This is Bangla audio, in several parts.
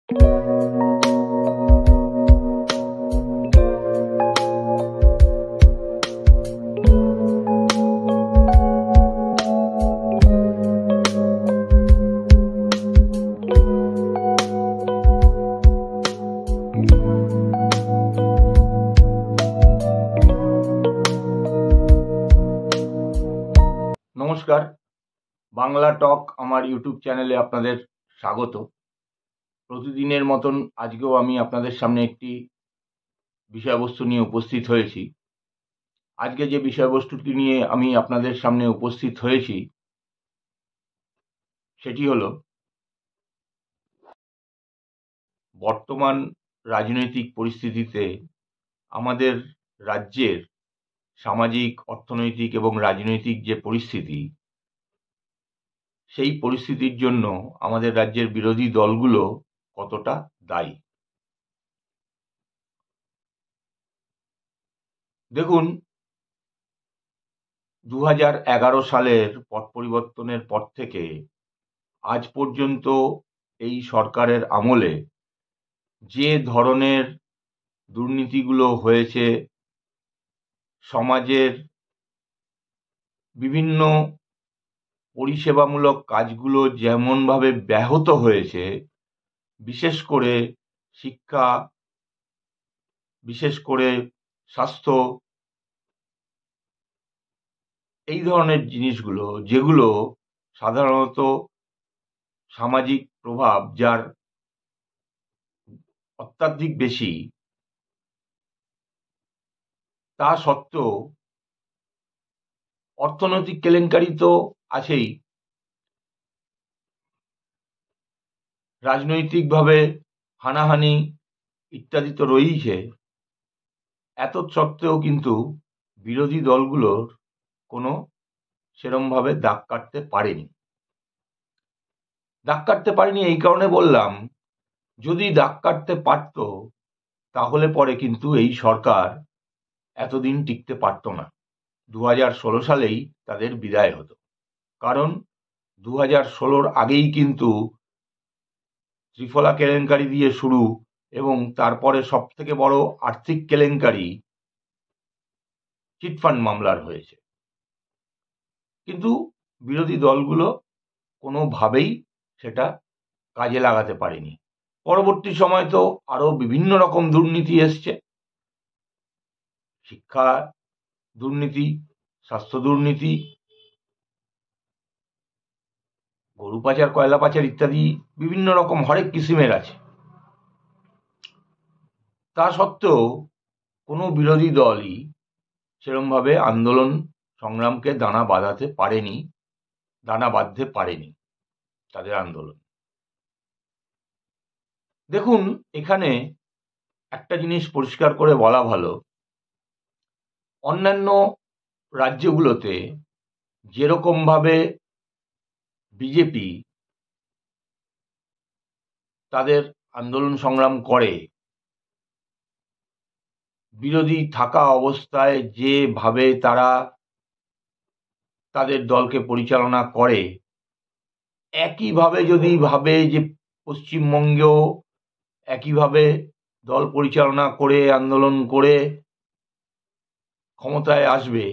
নমস্কার, বাংলা টক আমার ইউটিউব চ্যানেলে আপনাদের স্বাগত। প্রতিদিনের মতন আজকেও আমি আপনাদের সামনে একটি বিষয়বস্তু নিয়ে উপস্থিত হয়েছি। আজকে যে বিষয়বস্তুটি নিয়ে আমি আপনাদের সামনে উপস্থিত হয়েছি সেটি হলো বর্তমান রাজনৈতিক পরিস্থিতিতে আমাদের রাজ্যের সামাজিক, অর্থনৈতিক এবং রাজনৈতিক যে পরিস্থিতি, সেই পরিস্থিতির জন্য আমাদের রাজ্যের বিরোধী দলগুলো কতটা দায়ী। দেখুন, 2011 সালের পট পরিবর্তনের পর থেকে আজ পর্যন্ত এই সরকারের আমলে যে ধরনের দুর্নীতিগুলো হয়েছে, সমাজের বিভিন্ন পরিষেবামূলক কাজগুলো যেমনভাবে ব্যাহত হয়েছে, বিশেষ করে শিক্ষা, বিশেষ করে স্বাস্থ্য, এই ধরনের জিনিসগুলো যেগুলো সাধারণত সামাজিক প্রভাব যার অত্যাধিক বেশি, তা সত্ত্বেও অর্থনৈতিক কেলেঙ্কারি তো আছেই, রাজনৈতিকভাবে হানাহানি ইত্যাদি তো রয়েইছে। এত সত্ত্বেও কিন্তু বিরোধী দলগুলোর কোনো সেরমভাবে দাগ কাটতে পারেনি। দাগ কাটতে পারেনি এই কারণে বললাম, যদি দাগ কাটতে পারত তাহলে পরে কিন্তু এই সরকার এতদিন টিকতে পারত না। 2016 সালেই তাদের বিদায় হতো। কারণ 2016-র আগেই কিন্তু ত্রিফলা কেলেঙ্কারি দিয়ে শুরু, এবং তারপরে সবথেকে বড় আর্থিক কেলেঙ্কারি চিটফান্ড মামলার হয়েছে। কিন্তু বিরোধী দলগুলো কোনোভাবেই সেটা কাজে লাগাতে পারেনি। পরবর্তী সময় তো আরো বিভিন্ন রকম দুর্নীতি এসছে, শিক্ষা দুর্নীতি, স্বাস্থ্য দুর্নীতি, গরু পাচার, কয়লা পাচার ইত্যাদি বিভিন্ন রকম হরেক কিসিমের আছে। তা সত্ত্বেও কোনো বিরোধী দলই সেরমভাবে আন্দোলন সংগ্রামকে দানা বাঁধতে পারেনি তাদের আন্দোলন। দেখুন, এখানে একটা জিনিস পরিষ্কার করে বলা ভালো, অন্যান্য রাজ্যগুলোতে যেরকম ভাবে বিজেপি তাদের আন্দোলন সংগ্রাম করে, বিরোধী থাকা অবস্থায় যেভাবে তারা তাদের দলকে পরিচালনা করে, একইভাবে যদি ভাবে যে পশ্চিমবঙ্গেও একইভাবে দল পরিচালনা করে আন্দোলন করে ক্ষমতায় আসবে,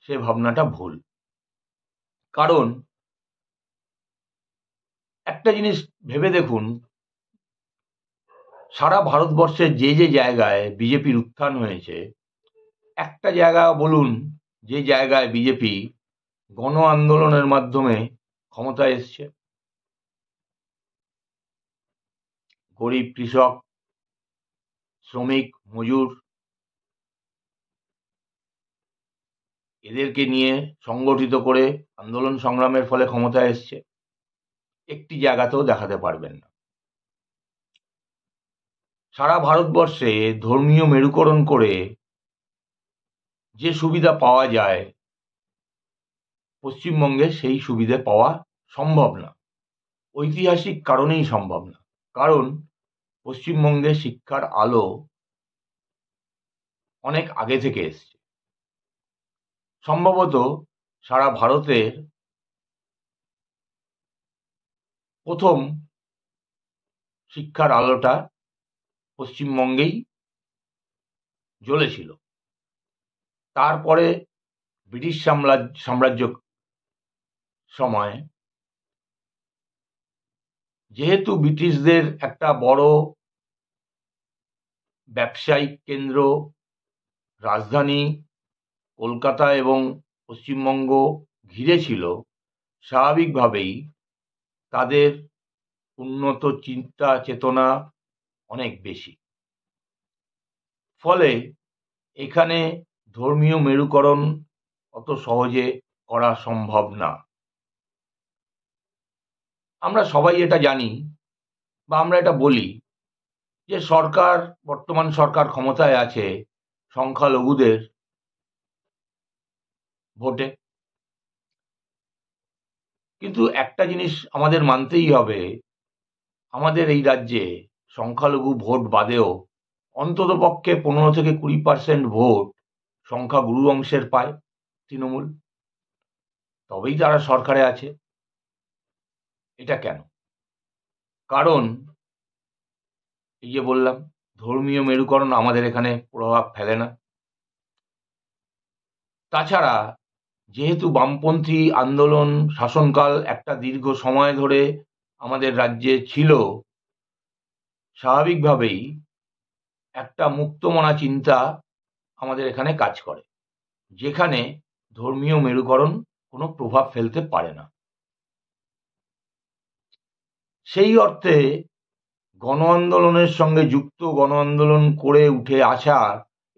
সে ভাবনাটা ভুল। কারণ একটা জিনিস ভেবে দেখুন, সারা ভারতবর্ষের যে যে জায়গায় বিজেপির উত্থান হয়েছে, একটা জায়গা বলুন যে জায়গায় বিজেপি গণ আন্দোলনের মাধ্যমে ক্ষমতায় এসছে। গরিব, কৃষক, শ্রমিক, মজুর, এদেরকে নিয়ে সংগঠিত করে আন্দোলন সংগ্রামের ফলে ক্ষমতায় এসছে, একটি জায়গাতেও দেখাতে পারবেন না। সারা ভারতবর্ষে ধর্মীয় মেরুকরণ করে যে সুবিধা পাওয়া যায়, পশ্চিমবঙ্গে সেই সুবিধা পাওয়া সম্ভব না। ঐতিহাসিক কারণেই সম্ভব না। কারণ পশ্চিমবঙ্গে শিক্ষার আলো অনেক আগে থেকে এসছে। সম্ভবত সারা ভারতের প্রথম শিক্ষার আলোটা পশ্চিমবঙ্গেই জ্বলেছিল। তারপরে ব্রিটিশ সাম্রাজ্য সময় যেহেতু ব্রিটিশদের একটা বড় ব্যবসায়িক কেন্দ্র রাজধানী কলকাতা এবং পশ্চিমবঙ্গ ঘিরে ছিল, স্বাভাবিকভাবেই তাদের উন্নত চিন্তা চেতনা অনেক বেশি। ফলে এখানে ধর্মীয় মেরুকরণ অত সহজে করা সম্ভব না। আমরা সবাই এটা জানি বা আমরা এটা বলি যে বর্তমান সরকার ক্ষমতায় আছে সংখ্যালঘুদের ভোটে। কিন্তু একটা জিনিস আমাদের মানতেই হবে, আমাদের এই রাজ্যে সংখ্যালঘু ভোট বাদেও অন্ততপক্ষে 15-20% ভোট সংখ্যাগুরু অংশের পায় তৃণমূল, তবেই তারা সরকারে আছে। এটা কেন? কারণ এই যে বললাম, ধর্মীয় মেরুকরণ আমাদের এখানে প্রভাব ফেলে না। তাছাড়া যেহেতু বামপন্থী আন্দোলন শাসনকাল একটা দীর্ঘ সময় ধরে আমাদের রাজ্যে ছিল, স্বাভাবিকভাবেই একটা মুক্তমনা চিন্তা আমাদের এখানে কাজ করে, যেখানে ধর্মীয় মেরুকরণ কোনো প্রভাব ফেলতে পারে না। সেই অর্থে গণ আন্দোলনের সঙ্গে যুক্ত, গণ আন্দোলন করে উঠে আসা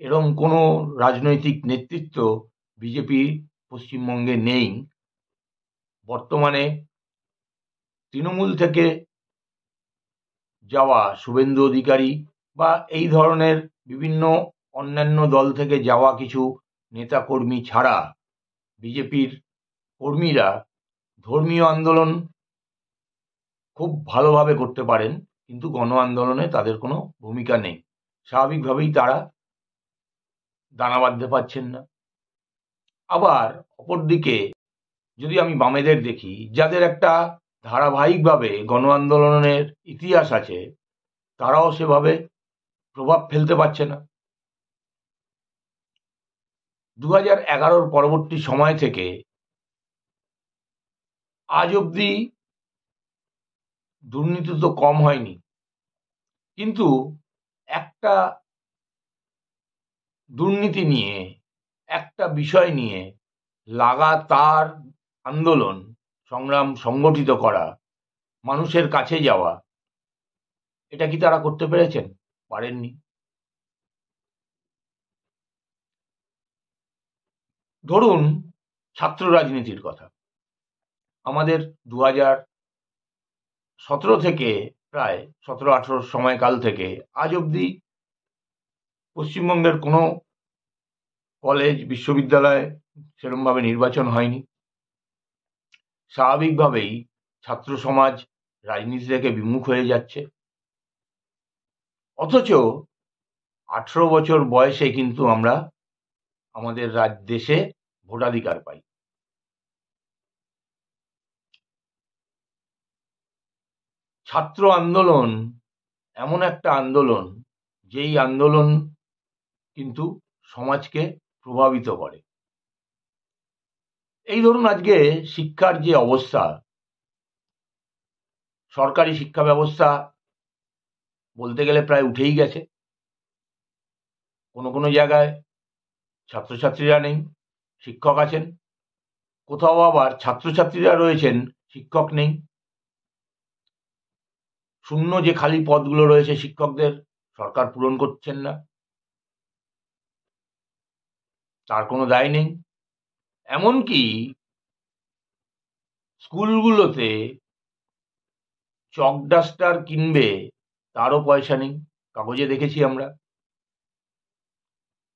এরকম কোনো রাজনৈতিক নেতৃত্ব বিজেপি পশ্চিমবঙ্গে নেই। বর্তমানে তৃণমূল থেকে যাওয়া শুভেন্দু অধিকারী বা এই ধরনের বিভিন্ন অন্যান্য দল থেকে যাওয়া কিছু নেতাকর্মী ছাড়া বিজেপির কর্মীরা ধর্মীয় আন্দোলন খুব ভালোভাবে করতে পারেন, কিন্তু গণ আন্দোলনে তাদের কোনো ভূমিকা নেই। স্বাভাবিকভাবেই তারা দানা বাঁধতে পারছেন না। আবার অপরদিকে যদি আমি বামেদের দেখি, যাদের একটা ধারাবাহিকভাবে গণ আন্দোলনের ইতিহাস আছে, তারাও সেভাবে প্রভাব ফেলতে পারছে না। 2011 পরবর্তী সময় থেকে আজ অবধি দুর্নীতি তো কম হয়নি, কিন্তু একটা দুর্নীতি নিয়ে, একটা বিষয় নিয়ে লাগাতার আন্দোলন সংগ্রাম সংগঠিত করা, মানুষের কাছে যাওয়া, এটা কি তারা করতে পেরেছেন? পারেননি। ধরুন ছাত্র রাজনীতির কথা, আমাদের 2017 থেকে প্রায় 17-18 সময়কাল থেকে আজ অবধি পশ্চিমবঙ্গের কোনো কলেজ বিশ্ববিদ্যালয় সেরমভাবে নির্বাচন হয়নি। স্বাভাবিকভাবেই ছাত্র সমাজ রাজনীতি থেকে বিমুখ হয়ে যাচ্ছে। অথচ 18 বছর বয়সে কিন্তু আমরা আমাদের দেশে ভোটাধিকার পাই। ছাত্র আন্দোলন এমন একটা আন্দোলন, যেই আন্দোলন কিন্তু সমাজকে প্রভাবিত করে। এই ধরুন আজকে শিক্ষার যে অবস্থা, সরকারি শিক্ষা ব্যবস্থা বলতে গেলে প্রায় উঠেই গেছে। কোনো কোনো জায়গায় ছাত্রছাত্রীরা নেই, শিক্ষক আছেন। কোথাও আবার ছাত্রছাত্রীরা রয়েছেন, শিক্ষক নেই। শূন্য যে খালি পদগুলো রয়েছে শিক্ষকদের, সরকার পূরণ করছেন না, তার কোনো দায় নেই। এমনকি স্কুলগুলোতে চক ডাস্টার কিনবে, তারও পয়সা নেই, কাগজে দেখেছি আমরা।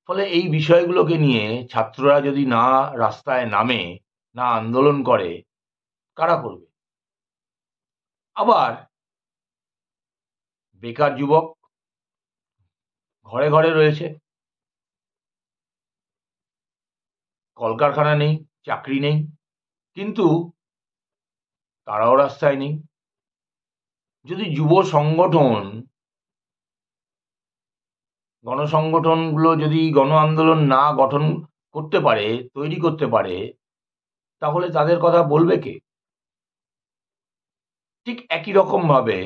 ফলে এই বিষয়গুলোকে নিয়ে ছাত্ররা যদি না রাস্তায় নামে, না আন্দোলন করে, কারা করবে? আবার বেকার যুবক ঘরে ঘরে রয়েছে, কলকারখানা নেই, চাকরি নেই, কিন্তু তারাও রাস্তায় নেই। যদি যুব সংগঠন, গণসংগঠনগুলো যদি গণ আন্দোলন না গঠন করতে পারে, তৈরি করতে পারে, তাহলে তাদের কথা বলবে কে? ঠিক একই রকম ভাবে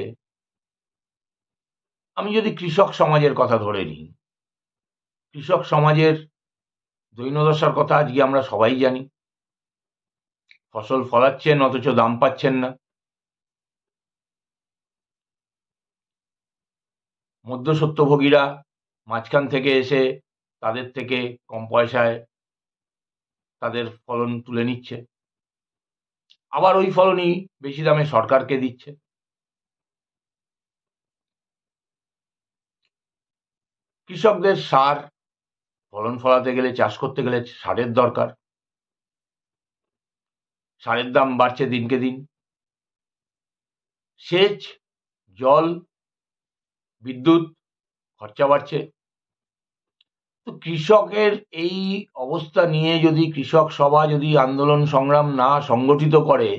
আমি যদি কৃষক সমাজের কথা ধরে নিই, কৃষক সমাজের দৈন্যদশার কথা আজকে আমরা সবাই জানি। ফসল ফলাচ্ছেন অথচ দাম পাচ্ছেন না। মধ্যস্বত্বভোগীরা মাঝখান থেকে এসে তাদের থেকে কম পয়সায় তাদের ফলন তুলে নিচ্ছে, আবার ওই ফলনই বেশি দামে সরকারকে দিচ্ছে। কৃষকদের সার, ফলন ফলাতে গেলে, চাষ করতে গেলে সারের দরকার। সারের দাম বাড়ছে দিনকে দিন। সেচ, জল, বিদ্যুৎ খরচা বাড়ছে। তো কৃষকের এই অবস্থা নিয়ে যদি কৃষক সভা যদি আন্দোলন সংগ্রাম না সংগঠিত করে,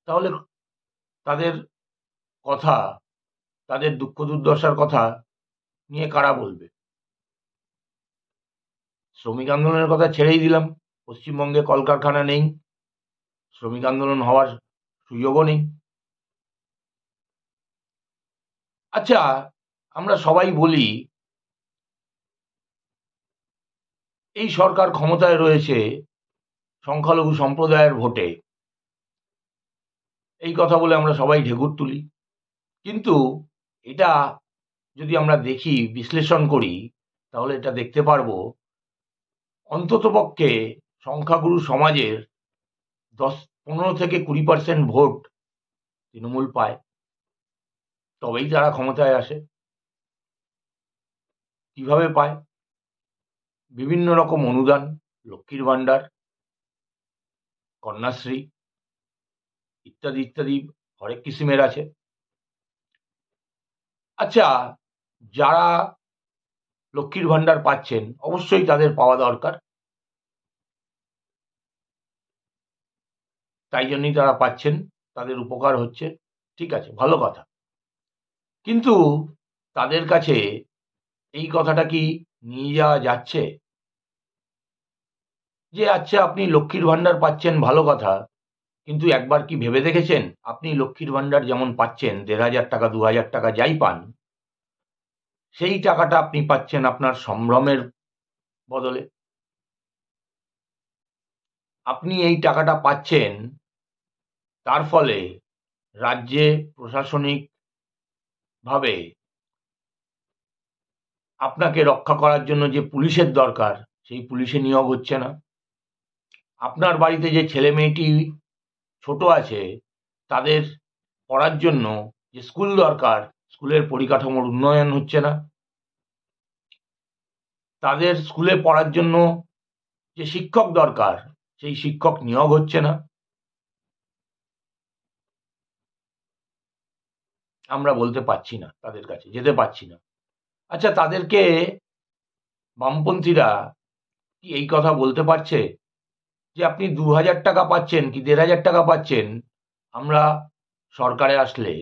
তাহলে তাদের কথা, তাদের দুঃখ দুর্দশার কথা নিয়ে কারা বলবে? শ্রমিক আন্দোলনের কথা ছেড়েই দিলাম, পশ্চিমবঙ্গে কলকারখানা নেই, শ্রমিক আন্দোলন হওয়ার সুযোগও নেই। আচ্ছা, আমরা সবাই বলি এই সরকার ক্ষমতায় রয়েছে সংখ্যালঘু সম্প্রদায়ের ভোটে, এই কথা বলে আমরা সবাই ঢেকুর তুলি। কিন্তু এটা যদি আমরা দেখি, বিশ্লেষণ করি, তাহলে এটা দেখতে পারবো অন্ততপক্ষে সংখ্যাগুরু সমাজের 15 থেকে 20% ভোট তৃণমূল পায়, তবেই তারা ক্ষমতায় আসে। কিভাবে পায়? বিভিন্ন রকম অনুদান, লক্ষ্মীর ভাণ্ডার, কন্যাশ্রী ইত্যাদি ইত্যাদি হরেক কিসিমের আছে। আচ্ছা, যারা লক্ষ্মীর ভাণ্ডার পাচ্ছেন অবশ্যই তাদের পাওয়া দরকার, তাই জন্যই তারা পাচ্ছেন, তাদের উপকার হচ্ছে, ঠিক আছে, ভালো কথা। কিন্তু তাদের কাছে এই কথাটা কি নিয়ে যাওয়া যাচ্ছে? যে আচ্ছা, আপনি লক্ষ্মীর ভাণ্ডার পাচ্ছেন, ভালো কথা, কিন্তু একবার কি ভেবে দেখেছেন আপনি লক্ষ্মীর ভাণ্ডার যেমন পাচ্ছেন 1500 টাকা, 2000 টাকা যাই পান, সেই টাকাটা আপনি পাচ্ছেন আপনার সম্ভ্রমের বদলে। আপনি এই টাকাটা পাচ্ছেন, তার ফলে রাজ্যে প্রশাসনিক ভাবে আপনাকে রক্ষা করার জন্য যে পুলিশের দরকার, সেই পুলিশে নিয়োগ হচ্ছে না। আপনার বাড়িতে যে ছেলে মেয়েটি ছোট আছে, তাদের পড়ার জন্য যে স্কুল দরকার, স্কুলের পরিকাঠামোর উন্নয়ন হচ্ছে না। তাদের স্কুলে পড়ার জন্য যে শিক্ষক দরকার, সেই শিক্ষক নিয়োগ হচ্ছে না। আমরা বলতে পারছি না, তাদের কাছে যেতে পারছি না। আচ্ছা, তাদেরকে বামপন্থীরা কি এই কথা বলতে পারছে যে আপনি 2000 টাকা পাচ্ছেন কি 1500 টাকা পাচ্ছেন, আমরা সরকারে আসলে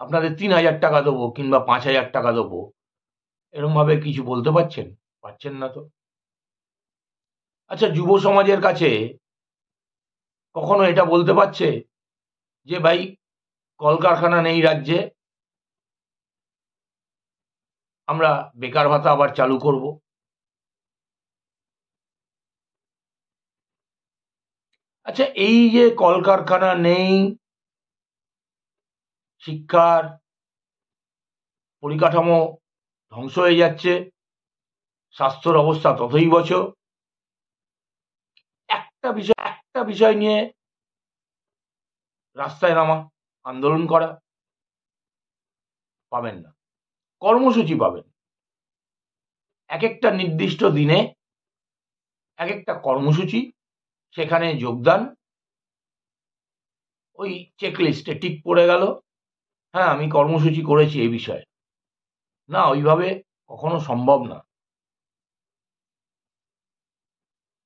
আপনাদের 3000 টাকা দেবো কিংবা 5000 টাকা দেবো, এরকম ভাবে কিছু বলতে পারছেন? পারছেন না তো। আচ্ছা, যুব সমাজের কাছে কখনো এটা বলতে পারছে যে ভাই, কলকারখানা নেই রাজ্যে, আমরা বেকার ভাতা আবার চালু করব? আচ্ছা, এই যে কলকারখানা নেই, শিক্ষার পরিকাঠামো ধ্বংস হয়ে যাচ্ছে, স্বাস্থ্যের অবস্থা ততই বছর, একটা বিষয় নিয়ে রাস্তায় নামা, আন্দোলন করা পাবেন না। কর্মসূচি পাবেন, এক একটা নির্দিষ্ট দিনে এক একটা কর্মসূচি, সেখানে যোগদান, ওই চেকলিস্টে টিক পড়ে গেল, হ্যাঁ আমি কর্মসূচি করেছি এই বিষয়ে। না, ওইভাবে কখনো সম্ভব না।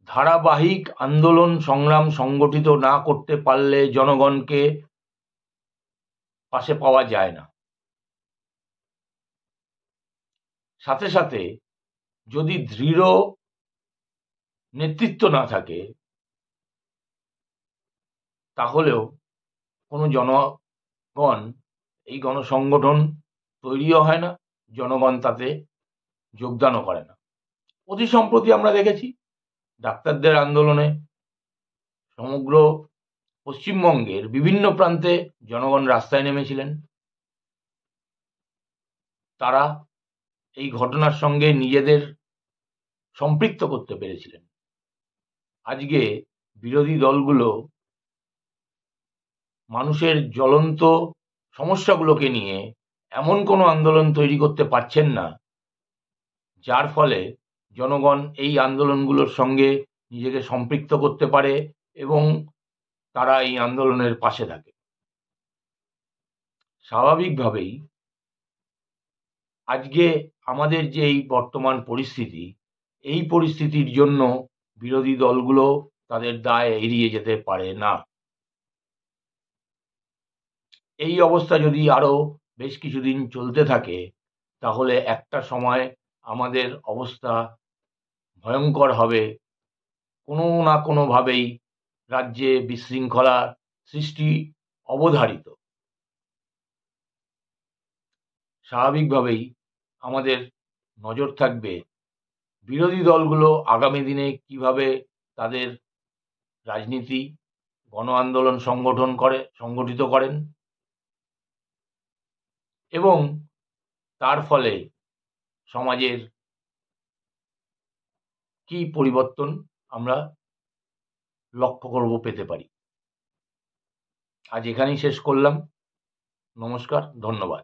ধারাবাহিক আন্দোলন সংগ্রাম সংগঠিত না করতে পারলে জনগণকে পাশে পাওয়া যায় না। সাথে সাথে যদি দৃঢ় নেতৃত্ব না থাকে, তাহলেও কোনো জনগণ এই গণসংগঠন তৈরিও হয় না, জনগণ তাতে যোগদানও করে না। অতি সম্প্রতি আমরা দেখেছি ডাক্তারদের আন্দোলনে সমগ্র পশ্চিমবঙ্গের বিভিন্ন প্রান্তে জনগণ রাস্তায় নেমেছিলেন। তারা এই ঘটনার সঙ্গে নিজেদের সম্পৃক্ত করতে পেরেছিলেন। আজকে বিরোধী দলগুলো মানুষের জ্বলন্ত সমস্যাগুলোকে নিয়ে এমন কোনো আন্দোলন তৈরি করতে পারছেন না, যার ফলে জনগণ এই আন্দোলনগুলোর সঙ্গে নিজেকে সম্পৃক্ত করতে পারে এবং তারা এই আন্দোলনের পাশে থাকে। স্বাভাবিকভাবেই আজকে আমাদের যে এই বর্তমান পরিস্থিতি, এই পরিস্থিতির জন্য বিরোধী দলগুলো তাদের দায় এড়িয়ে যেতে পারে না। এই অবস্থা যদি আরো বেশ কিছুদিন চলতে থাকে, তাহলে একটা সময় আমাদের অবস্থা ভয়ঙ্কর হবে। কোনো না কোনোভাবেই রাজ্যে বিশৃঙ্খলা সৃষ্টি অবধারিত। স্বাভাবিকভাবেই আমাদের নজর থাকবে বিরোধী দলগুলো আগামী দিনে কিভাবে তাদের রাজনীতি, গণ আন্দোলন সংগঠিত করেন এবং তার ফলে সমাজের কি পরিবর্তন আমরা লক্ষ্য করব, পেতে পারি। আজ এখানেই শেষ করলাম। নমস্কার, ধন্যবাদ।